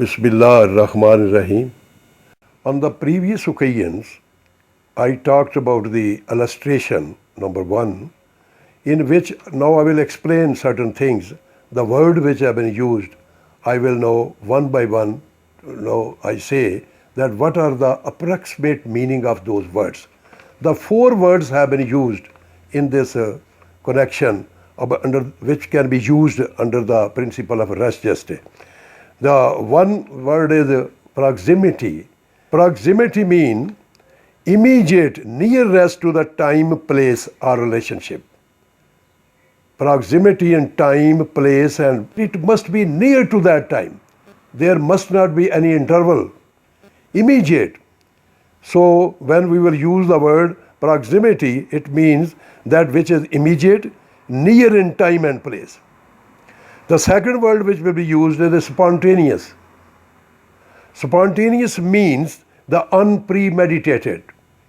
Bismillah ar-Rahman ar-Rahim. On the previous occasions, I talked about the illustration number 1, in which now I will explain certain things. The word which have been used, I will know one by one. Now I say that what are the approximate meaning of those words. The 4 words have been used in this connection under which can be used under the principle of res gestae. The one word is proximity. Proximity means immediate nearness to the time, place or relationship. Proximity in time, place, and it must be near to that time. There must not be any interval. Immediate. So when we will use the word proximity, it means that which is immediate, near in time and place. The second word which will be used is spontaneous. Spontaneous means the unpremeditated.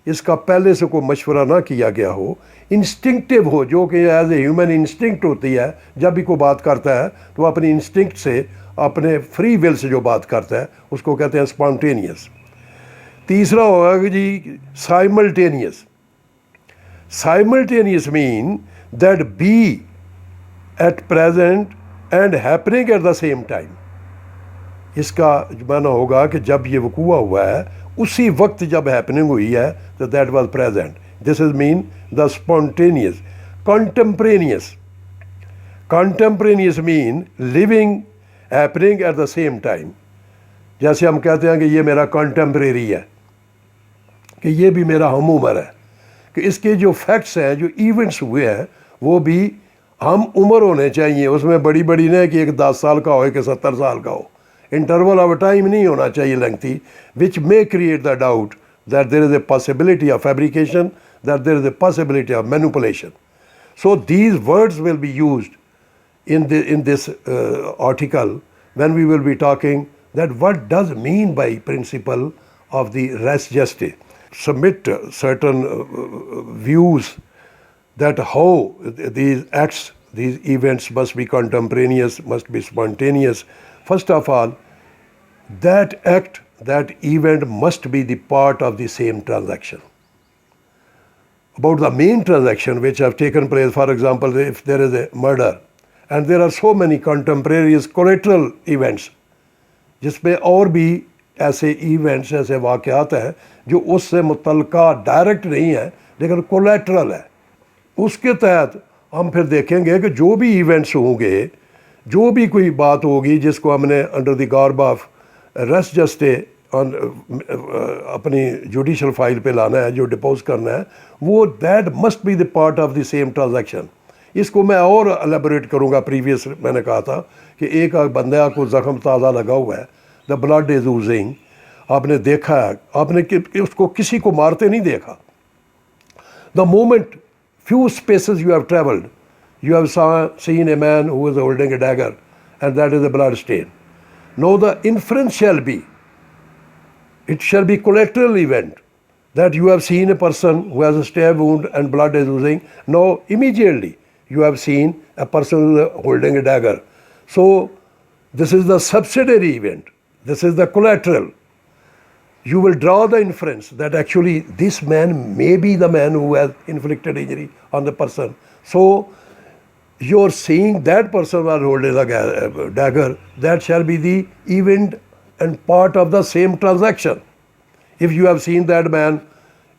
इसका पहले से कोई मशवरा ना किया गया हो, instinctive हो, जो कि एज ए ह्यूमन इंस्टिंक्ट होती है. जब भी कोई बात करता है तो अपनी इंस्टिंक्ट से, अपने फ्री विल से जो बात करता है उसको कहते हैं स्पॉन्टेनियस. तीसरा होगा कि जी simultaneous. Simultaneous mean that be at present and happening at the same time. इसका माना होगा कि जब ये वकूआ हुआ है उसी वक्त जब हैपनिंग हुई है तो that was present. This is mean the spontaneous. Contemporaneous. Contemporaneous mean living happening at the same time. जैसे हम कहते हैं कि ये मेरा कंटेम्परेरी है, कि ये भी मेरा हम उम्र है, कि इसके जो फैक्ट्स हैं, जो इवेंट्स हुए हैं, वो भी हम उम्र होने चाहिए. उसमें बड़ी बड़ी नहीं कि एक 10 साल का हो, एक 70 साल का हो. इंटरवल ऑफ टाइम नहीं होना चाहिए lengthy, which may create the doubt that there is a possibility of fabrication, that there is a possibility of manipulation. So these words will be used in this article when we will be talking that what does mean by principle of the res gestae. Submit certain views that how these acts, these events must be contemporaneous, must be spontaneous. First of all, that act, that event must be the part of the same transaction. About the main transaction which have taken place, for example, if there is a murder, and there are so many contemporaneous collateral events, जिसमें और भी ऐसे events, ऐसे वाक़यात हैं जो उससे मुतल्लिका direct नहीं है लेकिन कोलेटरल है. उसके तहत हम फिर देखेंगे कि जो भी इवेंट्स होंगे, जो भी कोई बात होगी जिसको हमने under the garb of res gestae अपनी जुडिशल फाइल पे लाना है, जो डिपोज करना है, वो that must be the part of the same transaction. इसको मैं और एलेबोरेट करूँगा. प्रीवियस मैंने कहा था कि एक बंदा को ज़ख्म ताज़ा लगा हुआ है, द ब्लड इज़ ओजिंग, आपने देखा है, आपने उसको किसी को मारते नहीं देखा. The moment few spaces you have traveled, you have seen a man who is holding a dagger, and that is a blood stain. Now the inference shall be, it shall be collateral event, that you have seen a person who has a stab wound and blood is oozing. Now immediately you have seen a person who is holding a dagger. So this is the subsidiary event, this is the collateral. You will draw the inference that actually this man may be the man who has inflicted injury on the person. So you're seeing that person while holding a dagger, that shall be the event and part of the same transaction. If you have seen that man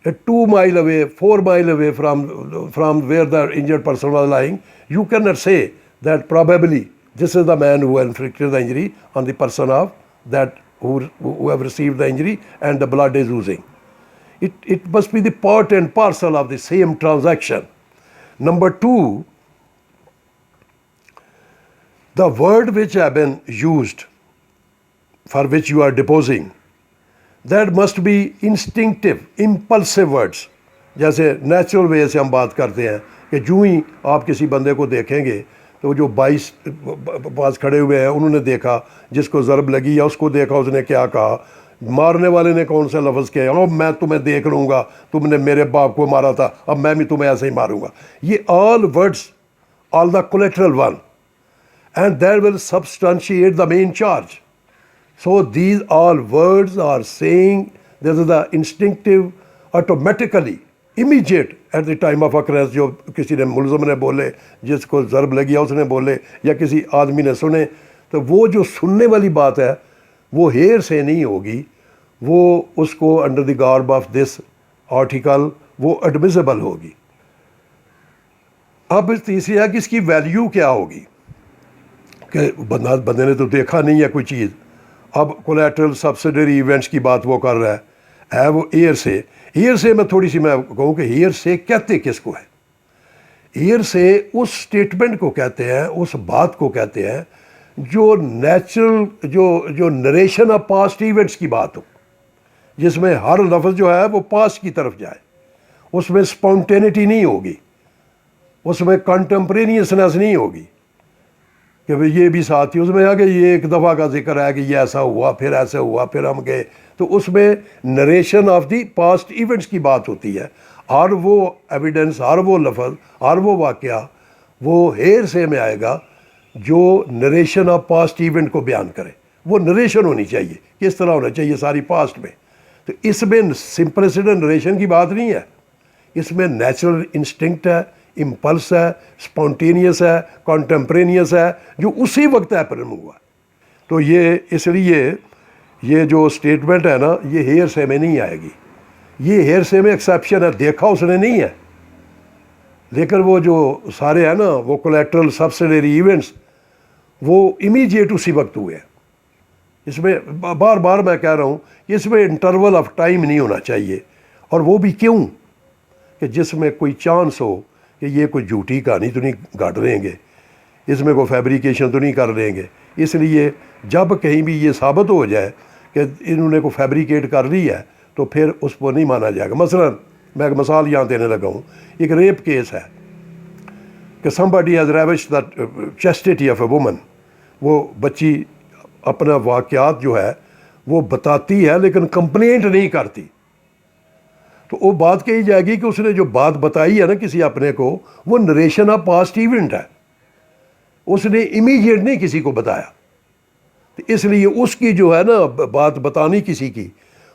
2 miles away, 4 miles away from where the injured person was lying, you cannot say that probably this is the man who inflicted the injury on the person of that who have received the injury and the blood is oozing. It must be the part and parcel of the same transaction. Number 2, the word which have been used for which you are deposing, that must be instinctive, impulsive words. जैसे natural way से हम बात करते हैं कि जो ही आप किसी बंदे को देखेंगे तो जो 22 पास खड़े हुए हैं उन्होंने देखा, जिसको ज़रब लगी या उसको देखा, उसने क्या कहा, मारने वाले ने कौन सा लफ्ज़ किया, अब मैं तुम्हें देख लूँगा, तुमने मेरे बाप को मारा था, अब मैं भी तुम्हें ऐसे ही मारूँगा. ये all words, all the collateral one, and that will substantiate the main charge. So these all words are saying this is the instinctive, automatically, immediate at the time of occurrence. जो किसी ने मुलज़म ने बोले, जिसको ज़रब लगी है उसने बोले, या किसी आदमी ने सुने, तो वो जो सुनने वाली बात है वो हेयर से नहीं होगी, वो उसको under the garb of this article वो एडमिसिबल होगी। अब तीसरी है कि इसकी वैल्यू क्या होगी, कि बंदे ने तो देखा नहीं है कोई चीज़। अब कोलैटरल सब्सिडरी इवेंट्स की बात वो कर रहा है वो हेयर से। हेयर से मैं थोड़ी सी मैं कहूँ कि हेयर से कहते किसको है? हेयर से उस स्टेटमेंट को कहते हैं, उस बात को कहते हैं जो नेचुरल, जो नरेशन ऑफ पास्ट इवेंट्स की बात हो, जिसमें हर लफ्ज़ जो है वो पास्ट की तरफ जाए, उसमें स्पॉन्टेनिटी नहीं होगी, उसमें कंटेम्परेनियसनेस नहीं होगी कि भाई ये भी साथ ही उसमें आ कि ये एक दफ़ा का जिक्र है कि ये ऐसा हुआ, फिर ऐसा हुआ, फिर हम गए, तो उसमें narration of the past events की बात होती है। और वो एविडेंस, और वो लफ्ज़, और वो वाक़या वो हेयर से में आएगा जो नरेशन ऑफ पास्ट इवेंट को बयान करे। वो नरेशन होनी चाहिए, किस तरह होना चाहिए सारी पास्ट में। तो इसमें सिंपलिसिटी नरेशन की बात नहीं है, इसमें नेचुरल इंस्टिंक्ट है, इम्पल्स है, स्पॉन्टेनियस है, कॉन्टेम्परेनियस है, जो उसी वक्त हैपन हुआ। तो ये इसलिए ये जो स्टेटमेंट है ना, ये हेयर से में नहीं आएगी। ये हेयर से में एक्सेप्शन है, देखा उसने नहीं है, लेकिन वो जो सारे हैं ना वो कोलैटरल सब्सिडरी इवेंट्स वो इमीडिएट उसी वक्त हुए। इसमें बार बार मैं कह रहा हूँ इसमें इंटरवल ऑफ टाइम नहीं होना चाहिए। और वो भी क्यों? कि जिसमें कोई चांस हो कि ये कोई झूठी कहानी तो नहीं गाड़ देंगे, इसमें कोई फैब्रिकेशन तो नहीं कर देंगे। इसलिए जब कहीं भी ये साबित हो जाए कि इन्होंने को फैब्रिकेट कर ली है तो फिर उस पर नहीं माना जाएगा। मसलन मैं एक मिसाल यहाँ देने लगा हूँ, एक रेप केस है कि somebody has ravished the chastity of a woman। वो बच्ची अपना वाक़यात जो है वो बताती है लेकिन कंप्लेंट नहीं करती, तो वो बात कही जाएगी कि उसने जो बात बताई है ना किसी अपने को, वो नरेशन ऑफ पास्ट इवेंट है, उसने इमीडिएट नहीं किसी को बताया। तो इसलिए उसकी जो है ना बात बतानी किसी की,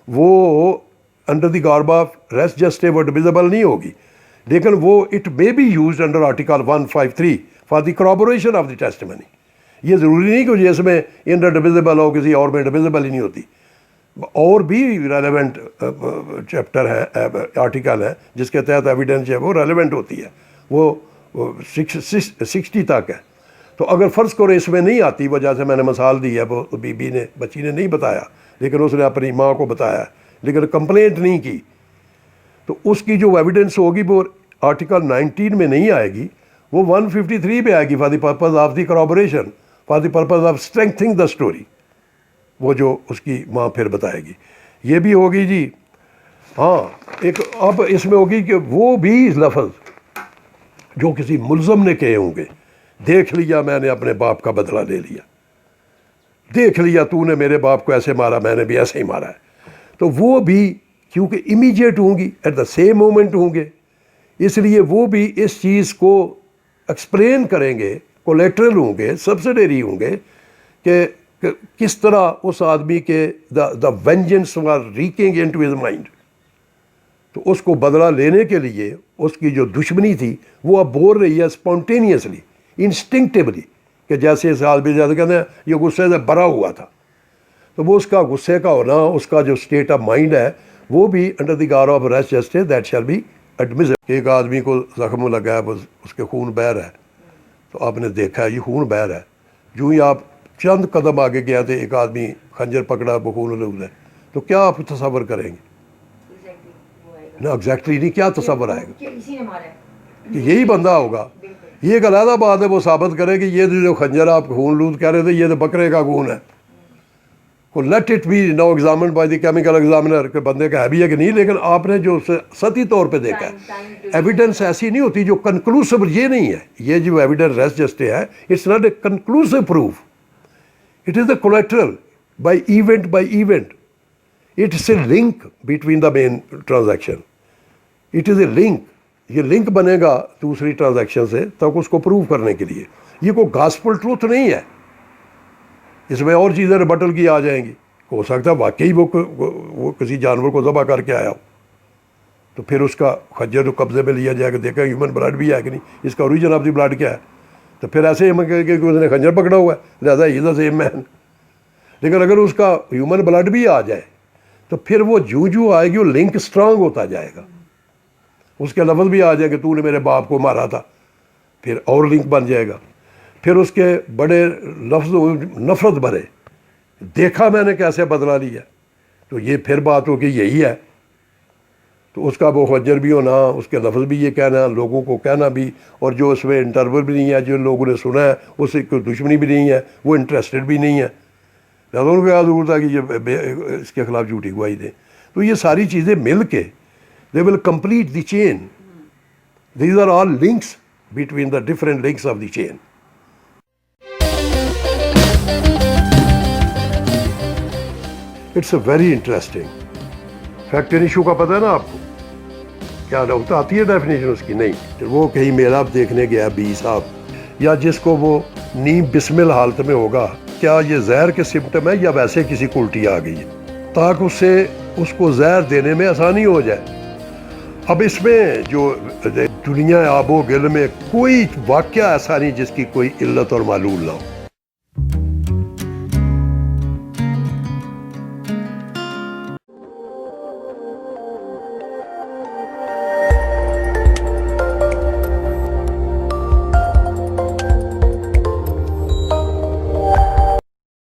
वो under the garb of res gestae admissible नहीं होगी, लेकिन वो it may be used under article 153 for the corroboration of the testimony. ये ज़रूरी नहीं कि जिसमें इन एडमिसिबल हो, किसी और में एडमिसिबल ही नहीं होती। और भी रेलेवेंट चैप्टर है, आर्टिकल है जिसके तहत एविडेंस है वो रेलेवेंट होती है, वो 60 तक है। तो अगर फ़र्ज़ करो इसमें नहीं आती, वजह से मैंने मिसाल दी है, वो बीबी ने, बच्ची ने नहीं बताया लेकिन उसने अपनी माँ को बताया, लेकिन कंप्लेंट नहीं की, तो उसकी जो एविडेंस होगी वो आर्टिकल 19 में नहीं आएगी, वो 153 पे आएगी for the purpose of the corroboration, for the purpose of strengthening the story. वो जो उसकी माँ फिर बताएगी, ये भी होगी जी। हाँ, एक अब इसमें होगी कि वो भी लफ्ज़ जो किसी मुल्ज़म ने कहे होंगे, देख लिया मैंने अपने बाप का बदला ले लिया, देख लिया तूने मेरे बाप को ऐसे मारा, मैंने भी ऐसे ही मारा है, तो वो भी क्योंकि इमीडिएट होंगी, एट द सेम मोमेंट होंगे, इसलिए वो भी इस चीज़ को एक्सप्लेन करेंगे, कोलेटरल होंगे, सब्सिडरी होंगे कि किस तरह उस आदमी के the vengeance were reeking into his mind. तो उसको बदला लेने के लिए उसकी जो दुश्मनी थी वो अब बोल रही है स्पॉन्टेनियसली, इंस्टिंक्टिवली, कि जैसे इस आदमी जैसे कहते हैं ये गुस्से से भरा हुआ था, तो वो उसका गुस्से का होना, उसका जो स्टेट ऑफ माइंड है वो भी under the garb of res gestae that shall be admissible. एक आदमी को जख्म लगा है, उसके खून बह रहा है, तो आपने देखा है ये खून बह रहा है, जो ही आप चंद कदम आगे गया थे एक आदमी खंजर पकड़ा, वो खून लूज है, तो क्या आप तसव्वुर करेंगे? ना एग्जैक्टली नहीं, क्या तसव्वुर आएगा कि यही बंदा होगा। ये एक अलग बात है वो साबित करे कि ये जो खंजर आप खून लूज कह रहे थे ये तो बकरे का खून है, को let it be now examined by the chemical examiner के बंदे का है भी है कि नहीं, लेकिन आपने जो सती तौर पे देखा है, एविडेंस ऐसी नहीं होती जो कंक्लूसिव, ये नहीं है, ये जो एविडेंस रेस जस्टिस है, it's not a conclusive proof, it is the collateral by event, it's a link between the main transaction, it is a link, ये लिंक बनेगा दूसरी ट्रांजैक्शन से तब उसको प्रूव करने के लिए। ये कोई गॉस्पेल ट्रूथ नहीं है, اس میں اور چیزیں ربٹل کی آ جائیں گی. ہو سکتا ہے واقعی وہ کسی جانور کو ذبح کر کے آیا ہو, تو پھر اس کا خنجر تو قبضے میں لیا جائے گا, دیکھا ہیومن بلڈ بھی ہے کہ نہیں, اس کا اوریجن آف دی بلڈ کیا ہے, تو پھر ایسے ہی کہ اس نے خنجر پکڑا ہوا ہے لہٰذا ہی از سیم مین. لیکن اگر اس کا ہیومن بلڈ بھی آ جائے تو پھر وہ جو آئے گی وہ لنک اسٹرانگ ہوتا جائے گا, اس کے لفظ بھی آ جائے کہ تو نے میرے باپ کو مارا تھا, پھر اور لنک بن جائے گا. پھر اس کے بڑے لفظ نفرت بھرے, دیکھا میں نے کیسے بدلا لیا, تو یہ پھر بات ہو کہ یہی ہے. تو اس کا وہ خنجر بھی ہونا, اس کے لفظ بھی یہ کہنا, لوگوں کو کہنا بھی, اور جو اس میں انٹرول بھی نہیں ہے, جو لوگوں نے سنا ہے اس سے کوئی دشمنی بھی نہیں ہے, وہ انٹرسٹڈ بھی نہیں ہے, لہٰذا ان کو یاد ضرور تھا کہ یہ اس کے خلاف جھوٹی گواہی دیں. تو یہ ساری چیزیں مل کے they will complete the chain. These are all links between the different links of the chain. It's a very interesting. Factor issue کا پتہ ہے نا آپ کو کیا ہوتا, آتی ہے ڈیفینیشن اس کی؟ نہیں. وہ کہیں میلہ دیکھنے گیا بی صاحب, یا جس کو وہ نیم بسمل حالت میں ہوگا, کیا یہ زہر کے سمٹم ہے یا ویسے کسی کو الٹی آ گئی ہے, تاکہ اس کو زہر دینے میں آسانی ہو جائے. اب اس میں جو دنیا آب و گل میں کوئی واقعہ ایسا نہیں جس کی کوئی علت اور معلول نہ ہو.